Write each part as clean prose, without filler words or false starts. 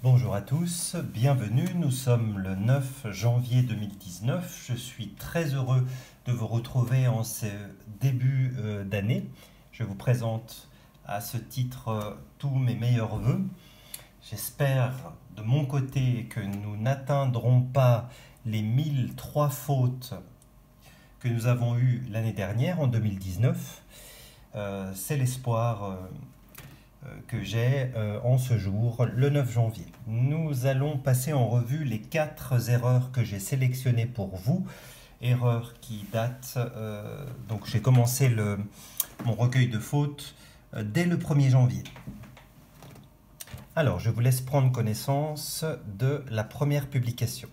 Bonjour à tous, bienvenue, nous sommes le 9 janvier 2019, je suis très heureux de vous retrouver en ce début d'année. Je vous présente à ce titre tous mes meilleurs vœux. J'espère de mon côté que nous n'atteindrons pas les 1003 fautes que nous avons eues l'année dernière, en 2019. C'est l'espoir que j'ai en ce jour, le 9 janvier. Nous allons passer en revue les 4 erreurs que j'ai sélectionnées pour vous. Erreurs qui datent... donc j'ai commencé mon recueil de fautes dès le 1er janvier. Alors, je vous laisse prendre connaissance de la première publication.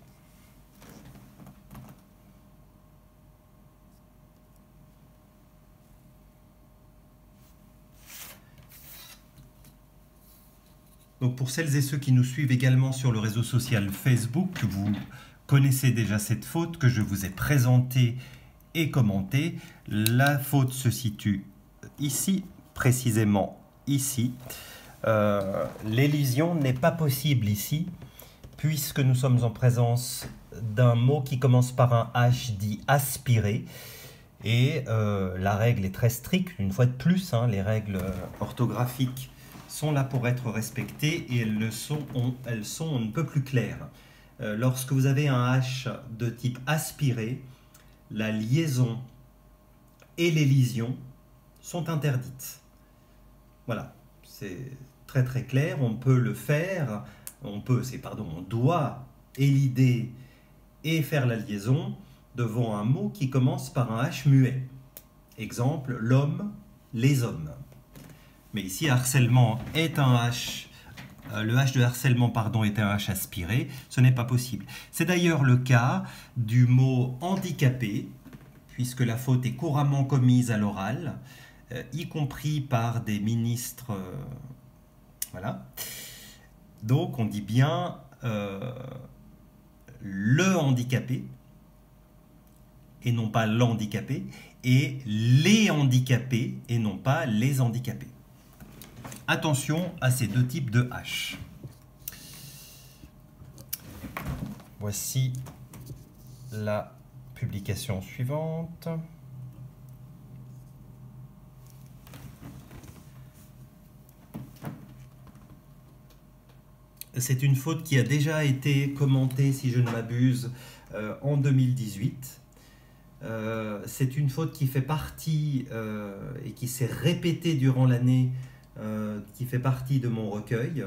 Donc pour celles et ceux qui nous suivent également sur le réseau social Facebook, vous connaissez déjà cette faute que je vous ai présentée et commentée. La faute se situe ici, précisément ici. L'élision n'est pas possible ici, puisque nous sommes en présence d'un mot qui commence par un H dit aspiré. Et la règle est très stricte, une fois de plus, les règles orthographiques sont là pour être respectées et elles sont on ne peut plus claires. Lorsque vous avez un H de type aspiré, la liaison et l'élision sont interdites. Voilà, c'est très très clair, on peut le faire, on doit élider et faire la liaison devant un mot qui commence par un H muet. Exemple, l'homme, les hommes. Mais ici, harcèlement est un H, le H de harcèlement, est un H aspiré, ce n'est pas possible. C'est d'ailleurs le cas du mot handicapé, puisque la faute est couramment commise à l'oral, y compris par des ministres. Voilà. Donc, on dit bien le handicapé, et non pas l'handicapé, et les handicapés, et non pas les handicapés. Attention à ces deux types de H. Voici la publication suivante. C'est une faute qui a déjà été commentée, si je ne m'abuse, en 2018. C'est une faute qui fait partie et qui s'est répétée durant l'année, qui fait partie de mon recueil.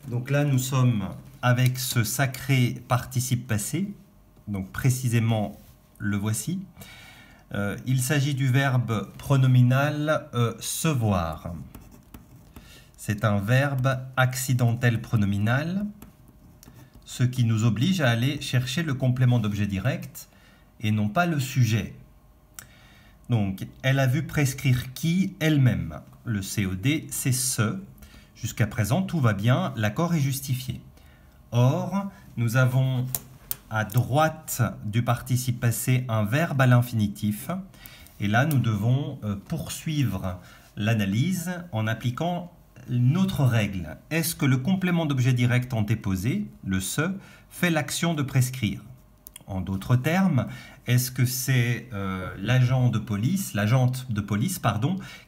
Donc là, nous sommes avec ce sacré participe passé, donc précisément le voici. Il s'agit du verbe pronominal se voir. C'est un verbe accidentel pronominal, ce qui nous oblige à aller chercher le complément d'objet direct et non pas le sujet. Donc, elle a vu prescrire qui elle-même. Le COD, c'est ce. Jusqu'à présent, tout va bien, l'accord est justifié. Or, nous avons à droite du participe passé un verbe à l'infinitif. Et là, nous devons poursuivre l'analyse en appliquant notre règle. Est-ce que le complément d'objet direct antéposé, le se, fait l'action de prescrire? En d'autres termes, est-ce que c'est l'agente de police,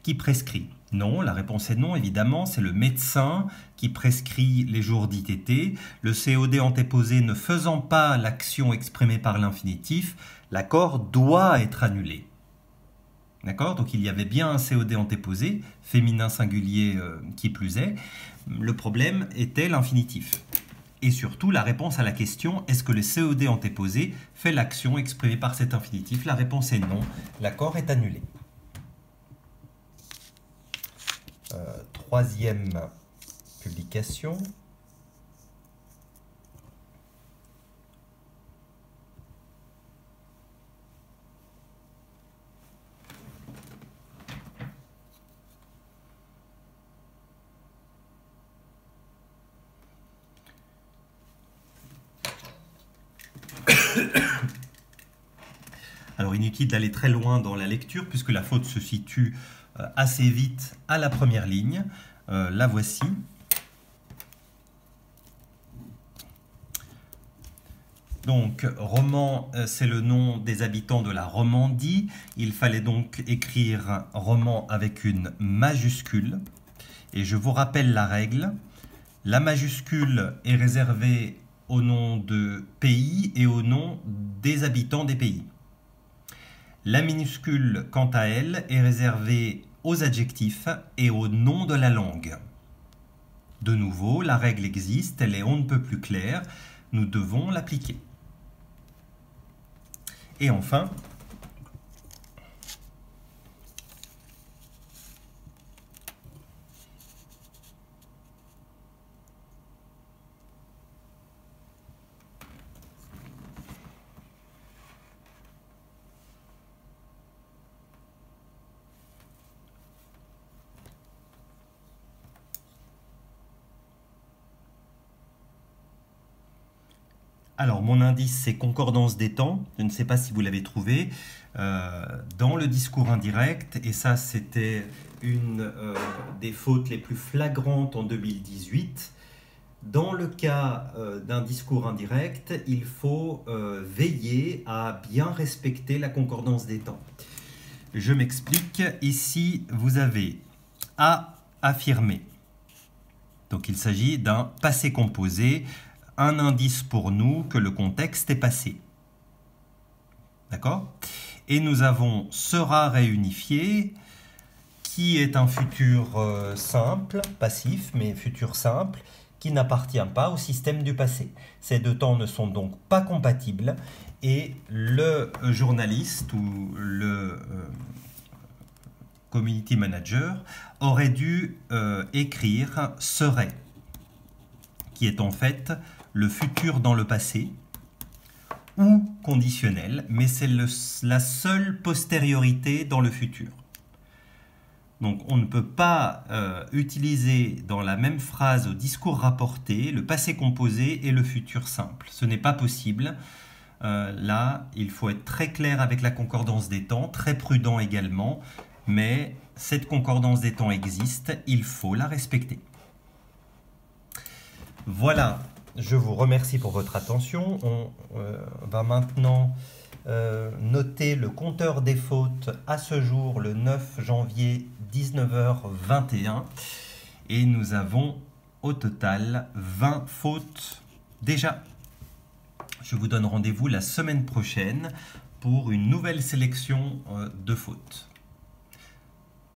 qui prescrit? Non, la réponse est non, évidemment, c'est le médecin qui prescrit les jours d'ITT. Le COD antéposé ne faisant pas l'action exprimée par l'infinitif, l'accord doit être annulé. D'accord? Donc il y avait bien un COD antéposé, féminin singulier qui plus est. Le problème était l'infinitif. Et surtout, la réponse à la question, est-ce que le COD antéposé fait l'action exprimée par cet infinitif? La réponse est non, l'accord est annulé. Troisième publication. Alors inutile d'aller très loin dans la lecture puisque la faute se situe assez vite à la première ligne. La voici. Donc, Roman, c'est le nom des habitants de la Romandie. Il fallait donc écrire Roman avec une majuscule. Et je vous rappelle la règle. La majuscule est réservée au nom de pays et au nom des habitants des pays. La minuscule, quant à elle, est réservée aux adjectifs et au nom de la langue. De nouveau, la règle existe, elle est on ne peut plus claire. Nous devons l'appliquer. Et enfin, alors, mon indice, c'est concordance des temps. Je ne sais pas si vous l'avez trouvé. Dans le discours indirect, et ça, c'était une des fautes les plus flagrantes en 2018. Dans le cas d'un discours indirect, il faut veiller à bien respecter la concordance des temps. Je m'explique. Ici, vous avez à affirmer. Donc, il s'agit d'un passé composé. Un indice pour nous que le contexte est passé. D'accord? Et nous avons sera réunifié, qui est un futur simple, passif, mais futur simple, qui n'appartient pas au système du passé. Ces deux temps ne sont donc pas compatibles et le journaliste ou le community manager aurait dû écrire serait, qui est en fait le futur dans le passé, ou conditionnel, mais c'est la seule postériorité dans le futur. Donc on ne peut pas utiliser dans la même phrase au discours rapporté le passé composé et le futur simple. Ce n'est pas possible. Là, il faut être très clair avec la concordance des temps, très prudent également, mais cette concordance des temps existe, il faut la respecter. Voilà. Je vous remercie pour votre attention. On va maintenant noter le compteur des fautes à ce jour, le 9 janvier, 19h21. Et nous avons au total 20 fautes déjà. Je vous donne rendez-vous la semaine prochaine pour une nouvelle sélection de fautes.